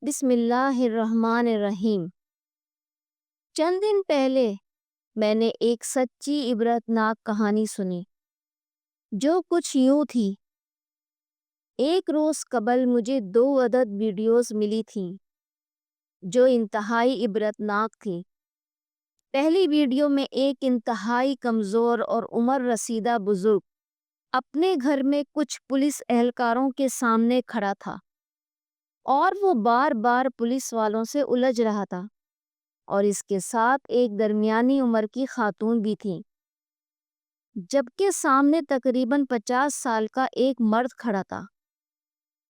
بسم اللہ الرحمن الرحیم۔ چند دن پہلے میں نے ایک سچی عبرتناک کہانی سنی جو کچھ یوں تھی۔ ایک روز قبل مجھے 2 عدد ویڈیوز ملی تھیں جو انتہائی عبرتناک تھیں۔ پہلی ویڈیو میں ایک انتہائی کمزور اور عمر رسیدہ بزرگ اپنے گھر میں کچھ پولیس اہلکاروں کے سامنے کھڑا تھا اور وہ بار بار پولیس والوں سے الجھ رہا تھا، اور اس کے ساتھ ایک درمیانی عمر کی خاتون بھی تھی، جبکہ سامنے تقریباً 50 سال کا ایک مرد کھڑا تھا،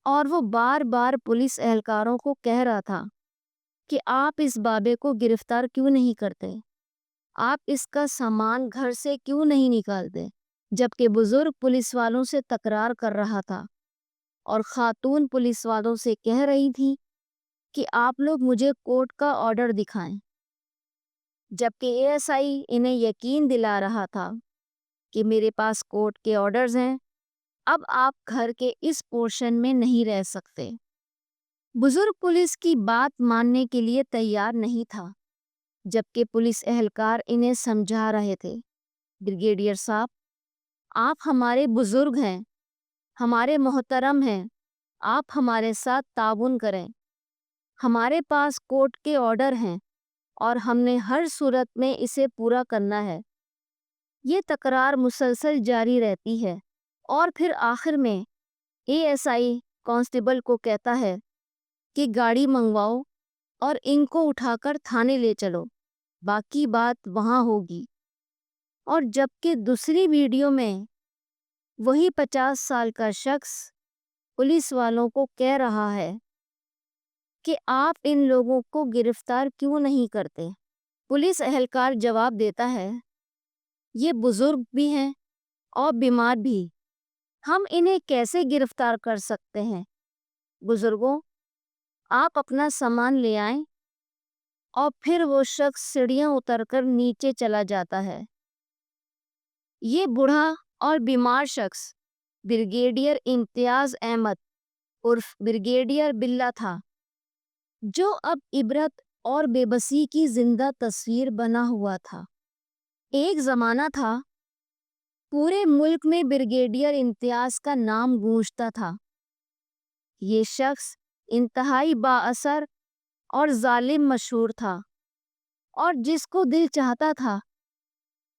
اور وہ بار بار پولیس اہلکاروں کو کہہ رہا تھا کہ آپ اس بابے کو گرفتار کیوں نہیں کرتے، آپ اس کا سامان گھر سے کیوں نہیں نکالتے، جبکہ بزرگ پولیس والوں سے تکرار کر رہا تھا اور خاتون پولیس والوں سے کہہ رہی تھی کہ آپ لوگ مجھے کورٹ کا آرڈر دکھائیں، جبکہ ASI انہیں یقین دلا رہا تھا کہ میرے پاس کورٹ کے آرڈرز ہیں، اب آپ گھر کے اس پورشن میں نہیں رہ سکتے۔ بزرگ پولیس کی بات ماننے کے لیے تیار نہیں تھا، جبکہ پولیس اہلکار انہیں سمجھا رہے تھے، بریگیڈیئر صاحب، آپ ہمارے بزرگ ہیں، ہمارے محترم ہیں، آپ ہمارے ساتھ تعاون کریں، ہمارے پاس کورٹ کے آرڈر ہیں اور ہم نے ہر صورت میں اسے پورا کرنا ہے۔ یہ تکرار مسلسل جاری رہتی ہے اور پھر آخر میں ASI کانسٹیبل کو کہتا ہے کہ گاڑی منگواؤ اور ان کو اٹھا کر تھانے لے چلو، باقی بات وہاں ہوگی۔ اور جبکہ دوسری ویڈیو میں وہی 50 سال کا شخص پولیس والوں کو کہہ رہا ہے کہ آپ ان لوگوں کو گرفتار کیوں نہیں کرتے، پولیس اہلکار جواب دیتا ہے، یہ بزرگ بھی ہیں اور بیمار بھی، ہم انہیں کیسے گرفتار کر سکتے ہیں؟ بزرگوں، آپ اپنا سامان لے آئیں۔ اور پھر وہ شخص سیڑھیاں اتر کر نیچے چلا جاتا ہے۔ یہ بوڑھا اور بیمار شخص بریگیڈیئر امتیاز احمد عرف بریگیڈیئر بلّہ تھا، جو اب عبرت اور بے بسی کی زندہ تصویر بنا ہوا تھا۔ ایک زمانہ تھا پورے ملک میں بریگیڈیئر امتیاز کا نام گونجتا تھا۔ یہ شخص انتہائی با اثر اور ظالم مشہور تھا، اور جس کو دل چاہتا تھا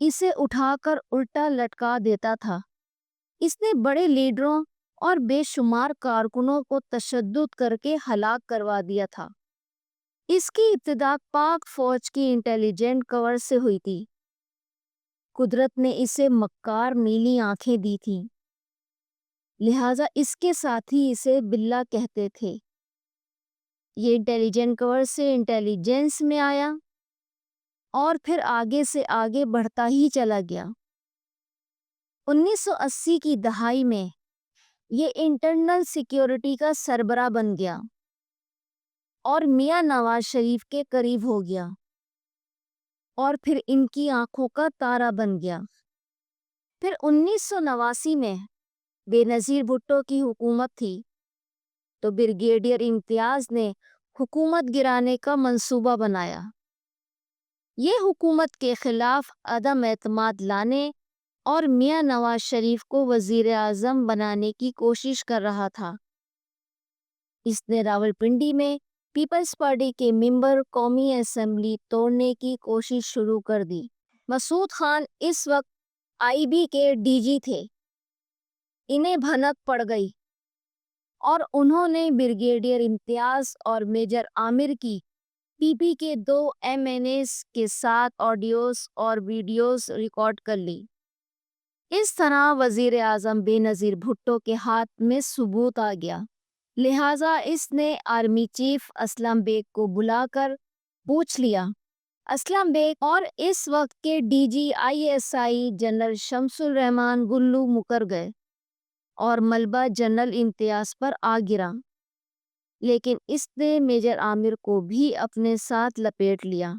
اسے اٹھا کر الٹا لٹکا دیتا تھا۔ اس نے بڑے لیڈروں اور بے شمار کارکنوں کو تشدد کر کے ہلاک کروا دیا تھا۔ اس کی ابتدا پاک فوج کی انٹیلیجنٹ کور سے ہوئی تھی۔ قدرت نے اسے مکار نیلی آنکھیں دی تھیں، لہٰذا اس کے ساتھی اسے بلّہ کہتے تھے۔ یہ انٹیلیجنٹ کور سے انٹیلیجنس میں آیا اور پھر آگے سے آگے بڑھتا ہی چلا گیا۔ 1980 کی دہائی میں یہ انٹرنل سیکیورٹی کا سربراہ بن گیا اور میاں نواز شریف کے قریب ہو گیا، اور پھر ان کی آنکھوں کا تارا بن گیا۔ پھر 1989 میں بے نظیر بھٹو کی حکومت تھی تو بریگیڈیئر امتیاز نے حکومت گرانے کا منصوبہ بنایا۔ یہ حکومت کے خلاف عدم اعتماد لانے اور میاں نواز شریف کو وزیر اعظم بنانے کی کوشش کر رہا تھا۔ اس نے راولپنڈی میں پیپلز پارٹی کے ممبر قومی اسمبلی توڑنے کی کوشش شروع کر دی۔ مسعود خان اس وقت IB کے DG تھے۔ انہیں بھنک پڑ گئی اور انہوں نے بریگیڈیئر امتیاز اور میجر عامر کی PP کے 2 MNAs کے ساتھ آڈیوز اور ویڈیوز ریکارڈ کر لی۔ اس طرح وزیر اعظم بے نظیر بھٹو کے ہاتھ میں ثبوت آ گیا، لہٰذا اس نے آرمی چیف اسلم بیگ کو بلا کر پوچھ لیا۔ اسلم بیگ اور اس وقت کے DG ISI جنرل شمس الرحمان گلو مکر گئے اور ملبہ جنرل امتیاز پر آ گرا، لیکن اس نے میجر عامر کو بھی اپنے ساتھ لپیٹ لیا،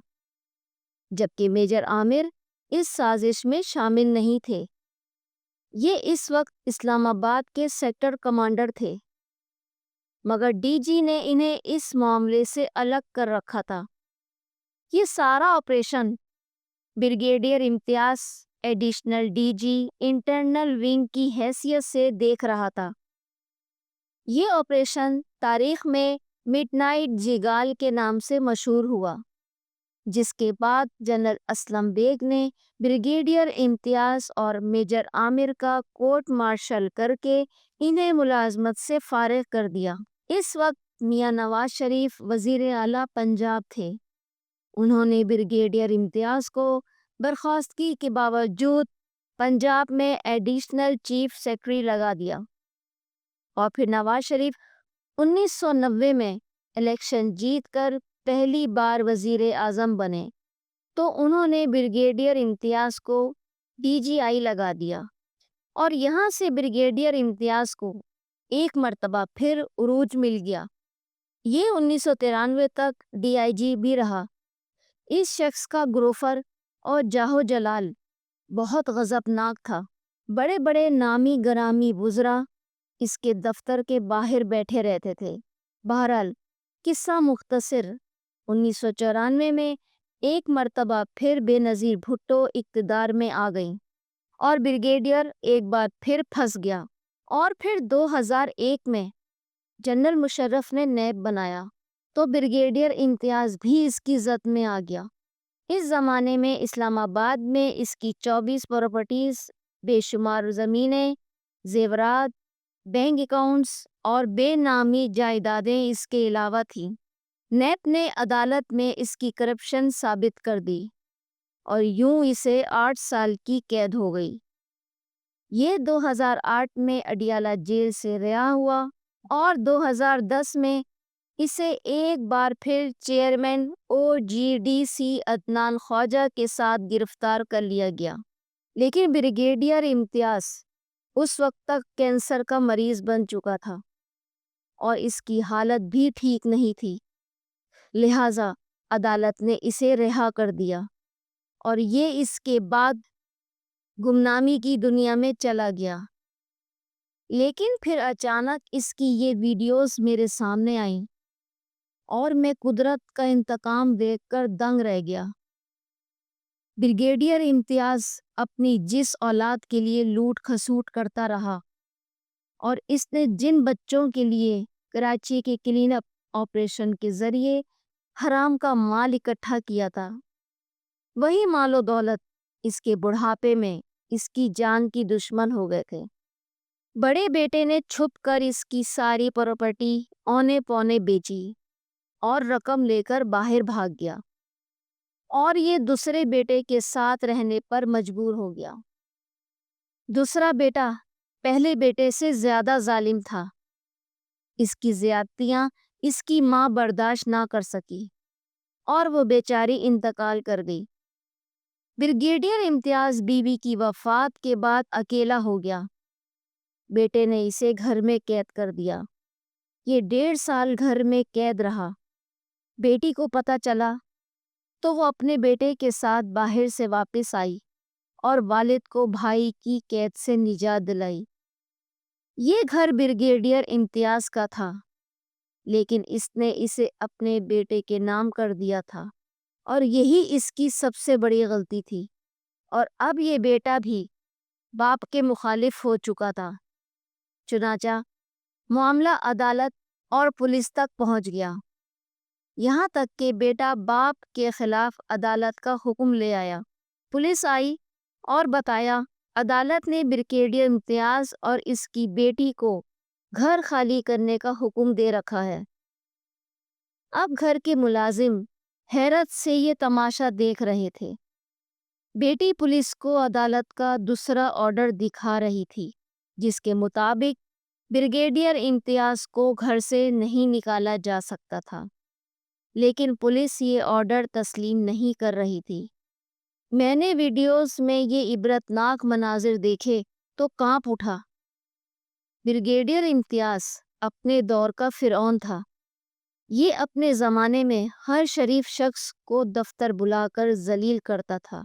جبکہ میجر عامر اس سازش میں شامل نہیں تھے۔ یہ اس وقت اسلام آباد کے سیکٹر کمانڈر تھے۔ مگر ڈی جی نے انہیں اس معاملے سے الگ کر رکھا تھا۔ یہ سارا operation brigadier Imtiaz additional D G internal wing کی حیثیت سے دیکھ رہا تھا۔ یہ آپریشن تاریخ میں مڈ نائٹ جیگال کے نام سے مشہور ہوا، جس کے بعد جنرل اسلم بیگ نے بریگیڈیئر امتیاز اور میجر عامر کا کورٹ مارشل کر کے انہیں ملازمت سے فارغ کر دیا۔ اس وقت میاں نواز شریف وزیر اعلیٰ پنجاب تھے۔ انہوں نے بریگیڈیئر امتیاز کو برخاستگی کے باوجود پنجاب میں ایڈیشنل چیف سیکرٹری لگا دیا، اور پھر نواز شریف 1990 میں الیکشن جیت کر پہلی بار وزیر اعظم بنے تو انہوں نے بریگیڈیئر امتیاز کو ڈی جی آئی لگا دیا، اور یہاں سے بریگیڈیئر امتیاز کو ایک مرتبہ پھر عروج مل گیا۔ یہ 1993 تک ڈی آئی جی بھی رہا۔ اس شخص کا گروفر اور جاہو جلال بہت غضبناک تھا۔ بڑے بڑے نامی گرامی وزراء اس کے دفتر کے باہر بیٹھے رہتے تھے۔ بہرحال قصہ مختصر، 1994 میں ایک مرتبہ پھر بے نظیر بھٹو اقتدار میں آ گئیں اور بریگیڈیئر ایک بار پھر پھنس گیا، اور پھر 2001 میں جنرل مشرف نے نیب بنایا تو بریگیڈیئر امتیاز بھی اس کی زد میں آ گیا۔ اس زمانے میں اسلام آباد میں اس کی 24 پراپرٹیز، بے شمار زمینیں، زیورات، بینک اکاؤنٹس اور بے نامی جائیدادیں اس کے علاوہ تھیں۔ نیب نے عدالت میں اس کی کرپشن ثابت کر دی اور یوں اسے 8 سال کی قید ہو گئی۔ یہ 2008 میں اڈیالہ جیل سے رہا ہوا اور 2010 میں اسے ایک بار پھر چیئرمین او جی ڈی سی عدنان خواجہ کے ساتھ گرفتار کر لیا گیا، لیکن بریگیڈیئر امتیاز اس وقت تک کینسر کا مریض بن چکا تھا اور اس کی حالت بھی ٹھیک نہیں تھی، لہٰذا عدالت نے اسے رہا کر دیا اور یہ اس کے بعد گمنامی کی دنیا میں چلا گیا۔ لیکن پھر اچانک اس کی یہ ویڈیوز میرے سامنے آئیں اور میں قدرت کا انتقام دیکھ کر دنگ رہ گیا۔ بریگیڈیئر امتیاز اپنی جس اولاد کے لیے لوٹ کھسوٹ کرتا رہا اور اس نے جن بچوں کے لیے کراچی کے کلین اپ آپریشن کے ذریعے حرام کا مال اکٹھا کیا تھا، وہی مال و دولت اس کے بڑھاپے میں اس کی جان کی دشمن ہو گئے تھے۔ بڑے بیٹے نے چھپ کر اس کی ساری پراپرٹی اونے پونے بیچی اور رقم لے کر باہر بھاگ گیا، اور یہ دوسرے بیٹے کے ساتھ رہنے پر مجبور ہو گیا۔ دوسرا بیٹا پہلے بیٹے سے زیادہ ظالم تھا۔ اس کی زیادتیاں اس کی ماں برداشت نہ کر سکی اور وہ بیچاری انتقال کر گئی۔ بریگیڈیئر امتیاز بیوی کی وفات کے بعد اکیلا ہو گیا۔ بیٹے نے اسے گھر میں قید کر دیا۔ یہ 1.5 سال گھر میں قید رہا۔ بیٹی کو پتہ چلا تو وہ اپنے بیٹے کے ساتھ باہر سے واپس آئی اور والد کو بھائی کی قید سے نجات دلائی۔ یہ گھر بریگیڈیئر امتیاز کا تھا، لیکن اس نے اسے اپنے بیٹے کے نام کر دیا تھا، اور یہی اس کی سب سے بڑی غلطی تھی۔ اور اب یہ بیٹا بھی باپ کے مخالف ہو چکا تھا، چنانچہ معاملہ عدالت اور پولیس تک پہنچ گیا، یہاں تک کہ بیٹا باپ کے خلاف عدالت کا حکم لے آیا۔ پولیس آئی اور بتایا عدالت نے بریگیڈیئر امتیاز اور اس کی بیٹی کو گھر خالی کرنے کا حکم دے رکھا ہے۔ اب گھر کے ملازم حیرت سے یہ تماشا دیکھ رہے تھے۔ بیٹی پولیس کو عدالت کا دوسرا آرڈر دکھا رہی تھی، جس کے مطابق بریگیڈیئر امتیاز کو گھر سے نہیں نکالا جا سکتا تھا، لیکن پولیس یہ آرڈر تسلیم نہیں کر رہی تھی۔ میں نے ویڈیوز میں یہ عبرتناک مناظر دیکھے تو کانپ اٹھا۔ بریگیڈیئر امتیاز اپنے دور کا فرعون تھا۔ یہ اپنے زمانے میں ہر شریف شخص کو دفتر بلا کر ذلیل کرتا تھا۔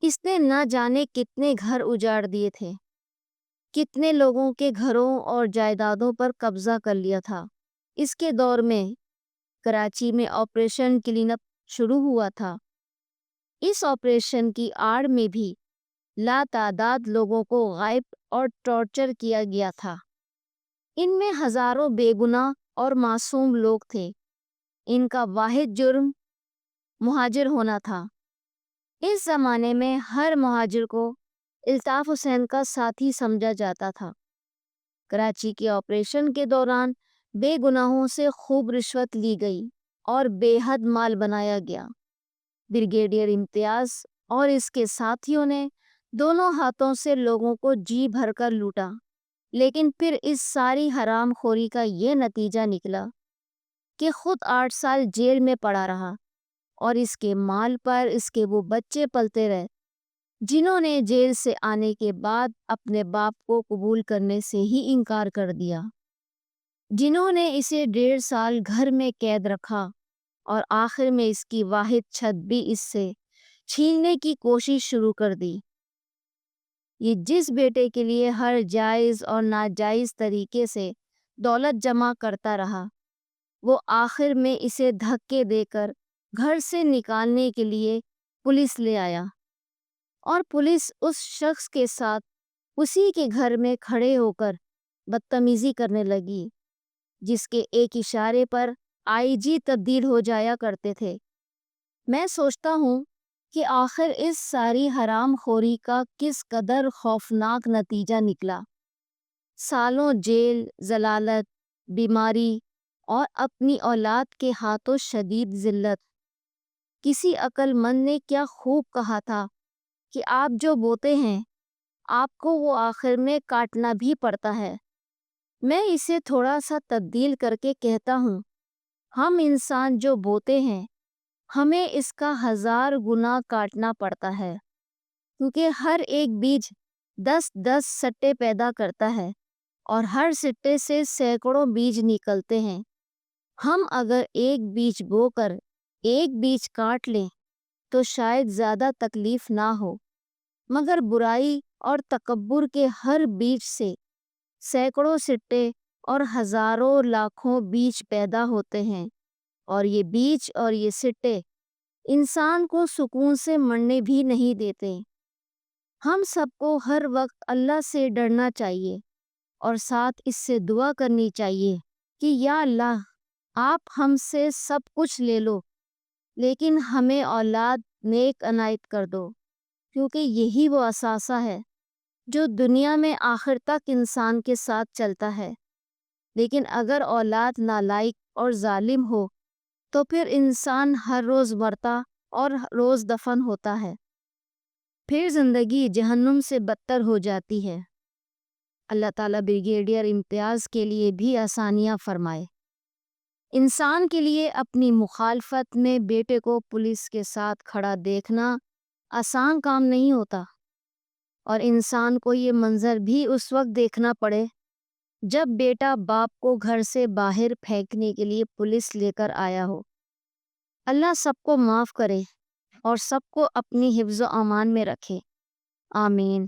اس نے نہ جانے کتنے گھر اجاڑ دیے تھے۔ کتنے لوگوں کے گھروں اور جائیدادوں پر قبضہ کر لیا تھا۔ اس کے دور میں کراچی میں آپریشن کلین اپ شروع ہوا تھا۔ اس آپریشن کی آڑ میں بھی لاتعداد لوگوں کو غائب اور ٹارچر کیا گیا تھا۔ ان میں ہزاروں بے گناہ اور معصوم لوگ تھے۔ ان کا واحد جرم مہاجر ہونا تھا۔ اس زمانے میں ہر مہاجر کو الطاف حسین کا ساتھی سمجھا جاتا تھا۔ کراچی کے آپریشن کے دوران بے گناہوں سے خوب رشوت لی گئی اور بے حد مال بنایا گیا۔ بریگیڈیئر امتیاز اور اس کے ساتھیوں نے دونوں ہاتھوں سے لوگوں کو جی بھر کر لوٹا، لیکن پھر اس ساری حرام خوری کا یہ نتیجہ نکلا کہ خود 8 سال جیل میں پڑا رہا اور اس کے مال پر اس کے وہ بچے پلتے رہے جنہوں نے جیل سے آنے کے بعد اپنے باپ کو قبول کرنے سے ہی انکار کر دیا، جنہوں نے اسے 1.5 سال گھر میں قید رکھا اور آخر میں اس کی واحد چھت بھی اس سے چھیننے کی کوشش شروع کر دی۔ یہ جس بیٹے کے لیے ہر جائز اور ناجائز طریقے سے دولت جمع کرتا رہا، وہ آخر میں اسے دھکے دے کر گھر سے نکالنے کے لیے پولیس لے آیا، اور پولیس اس شخص کے ساتھ اسی کے گھر میں کھڑے ہو کر بدتمیزی کرنے لگی، جس کے ایک اشارے پر IG تبدیل ہو جایا کرتے تھے۔ میں سوچتا ہوں کہ آخر اس ساری حرام خوری کا کس قدر خوفناک نتیجہ نکلا۔ سالوں جیل، ضلالت، بیماری اور اپنی اولاد کے ہاتھوں شدید ذلت۔ کسی عقل مند نے کیا خوب کہا تھا کہ آپ جو بوتے ہیں آپ کو وہ آخر میں کاٹنا بھی پڑتا ہے۔ میں اسے تھوڑا سا تبدیل کر کے کہتا ہوں، ہم انسان جو بوتے ہیں ہمیں اس کا 1000 گنا کاٹنا پڑتا ہے، کیونکہ ہر ایک بیج 10 سٹے پیدا کرتا ہے اور ہر سٹے سے سینکڑوں بیج نکلتے ہیں۔ ہم اگر ایک بیج بو کر ایک بیج کاٹ لیں تو شاید زیادہ تکلیف نہ ہو، مگر برائی اور تکبر کے ہر بیج سے سینکڑوں سٹے اور ہزاروں لاکھوں بیج پیدا ہوتے ہیں، اور یہ بیج اور یہ سٹے انسان کو سکون سے مرنے بھی نہیں دیتے۔ ہم سب کو ہر وقت اللہ سے ڈرنا چاہیے اور ساتھ اس سے دعا کرنی چاہیے کہ یا اللہ آپ ہم سے سب کچھ لے لو لیکن ہمیں اولاد نیک عنایت کر دو، کیونکہ یہی وہ اثاثہ ہے جو دنیا میں آخر تک انسان کے ساتھ چلتا ہے۔ لیکن اگر اولاد نالائق اور ظالم ہو تو پھر انسان ہر روز مرتا اور روز دفن ہوتا ہے، پھر زندگی جہنم سے بدتر ہو جاتی ہے۔ اللہ تعالیٰ بریگیڈیئر امتیاز کے لیے بھی آسانیاں فرمائے۔ انسان کے لیے اپنی مخالفت میں بیٹے کو پولیس کے ساتھ کھڑا دیکھنا آسان کام نہیں ہوتا، اور انسان کو یہ منظر بھی اس وقت دیکھنا پڑے جب بیٹا باپ کو گھر سے باہر پھینکنے کے لیے پولیس لے کر آیا ہو۔ اللہ سب کو معاف کرے اور سب کو اپنی حفظ و امان میں رکھے، آمین۔